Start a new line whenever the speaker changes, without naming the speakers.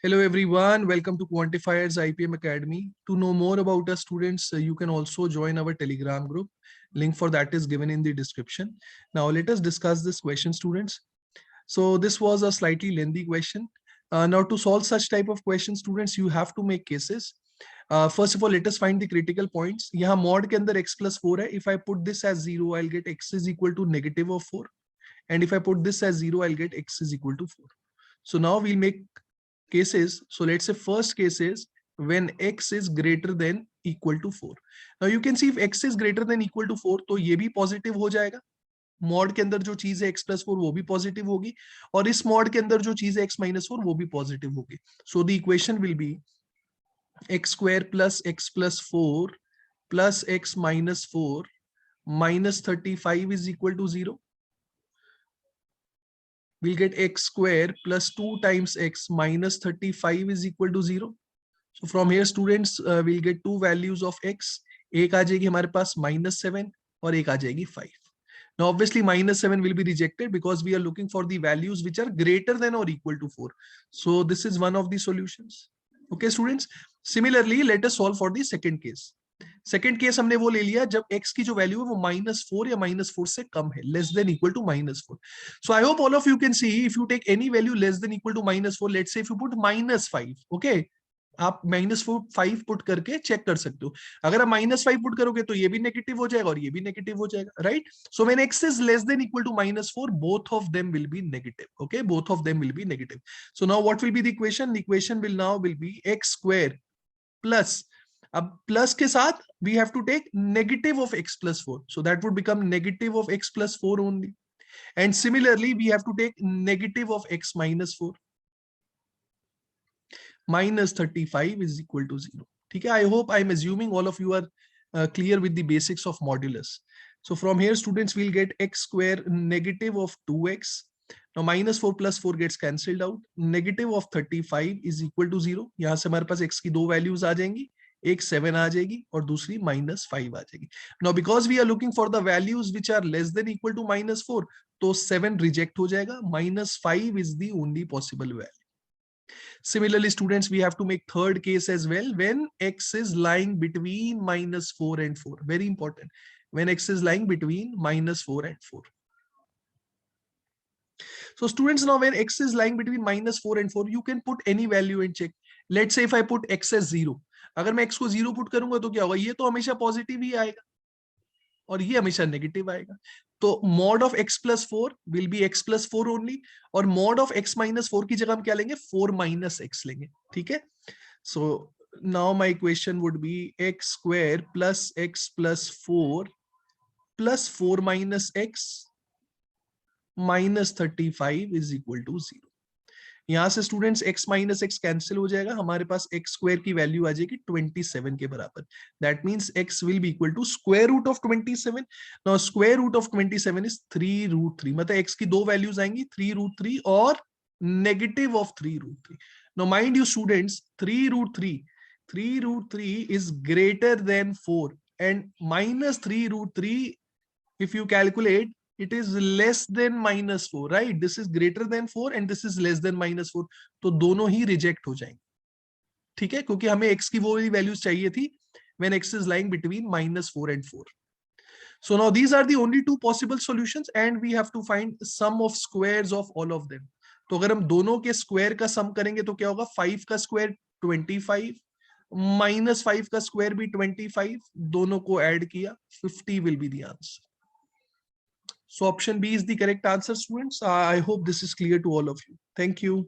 Hello everyone, welcome to Quantifiers IPM Academy. To know more about us students, you can also join our Telegram group. Link for that is given in the description. Now let us discuss this question students. So this was a slightly lengthy question. Now to solve such type of questions students, you have to make cases. First of all, let us find the critical points. यहाँ mod के अंदर x plus 4 है. If I put this as 0, I'll get x is equal to negative of 4. And if I put this as 0, I'll get x is equal to 4. So now we'll make cases. So let's say first case is when x is greater than equal to 4. Now you can see if x is greater than equal to 4 तो ये भी positive हो जाएगा. Mod के अंदर जो चीज है x plus 4 वो भी पॉजिटिव होगी और इस मॉड के अंदर जो चीज है x minus 4 वो भी पॉजिटिव होगी. So the equation will be x square plus x plus 4 plus x minus 4 minus 35 is equal to 0. We'll get x square plus 2 times x minus 35 is equal to 0. So from here students we'll get two values of x. एक आ जाएगी हमारे पास -7 और एक आ जाएगी 5. Now obviously -7 will be rejected because we are looking for the values which are greater than or equal to 4. So this is one of the solutions. Okay students. Similarly let us solve for the second case. Second case हमने वो ले लिया जब x की जो value है वो -4 या -4 से कम है, less than equal to -4. So I hope all of you can see if you take any value less than equal to -4, let's say if you put -5, okay, आप -5 पुट करके चेक कर सकते हो. अगर आप -5 पुट करोगे तो ये भी नेगेटिव हो जाएगा और ये भी नेगेटिव हो जाएगा, right. So when x is less than equal to -4, both of them will be negative. Okay, both of them will be negative. So now what will be the equation? The equation will now will be x square plus, अब plus के साथ we have to take negative of x plus 4, so that would become negative of x plus 4 only. And similarly we have to take negative of x minus 4 minus 35 is equal to 0. ठीक है, I hope I'm assuming all of you are clear with the basics of modulus. So from here students we'll get x square negative of 2x. Now -4 plus 4 gets cancelled out. Negative of 35 is equal to 0. यहाँ से हमारे पास x की दो values आ जाएंगी, एक 7 आ जाएगी और दूसरी -5 आ जाएगी. Now because we are looking for the values which are less than equal to -4, तो 7 रिजेक्ट हो जाएगा. -5 is the only possible value. Similarly students we have to make third case as well when x is lying between -4 and 4. Very important, when x is lying between -4 and 4. So students, now when x is lying between -4 and 4, you can put any value and check. Let's say if I put x as 0, अगर मैं x को 0 put करूंगा तो क्या होगा? ये तो हमेशा पॉजिटिव ही आएगा और ये हमेशा नेगेटिव आएगा. तो mod of x plus 4 will be x plus 4 only, और mod of x minus 4 की जगह हम क्या लेंगे? 4 minus x लेंगे. ठीक है. So now my equation would be x square plus x plus 4 plus 4 minus x minus 35 is equal to 0. यहां से students x minus x cancel हो जाएगा, हमारे पास x स्क्वायर की वैल्यू आ जाएगी 27 के बराबर. That means x will be equal to square root of 27. Now square root of 27 is 3√3, मतलब x की दो वैल्यूज आएंगी 3√3 और negative of 3√3. Now mind you students, 3√3 is greater than 4 and -3√3 if you calculate it is less than -4, right? This is greater than 4 and this is less than -4, तो दोनों ही reject हो जाएंगे. ठीक है, क्योंकि हमें x की वो वाली वैल्यूज चाहिए थी when x is lying between -4 and 4. So now these are the only two possible solutions and we have to find sum of squares of all of them. तो अगर हम दोनों के स्क्वायर का सम करेंगे तो क्या होगा? 5 का स्क्वायर 25, -5 का स्क्वायर भी 25, दोनों को ऐड किया 50 will be the answer. So option B is the correct answer students. I hope this is clear to all of you. Thank you.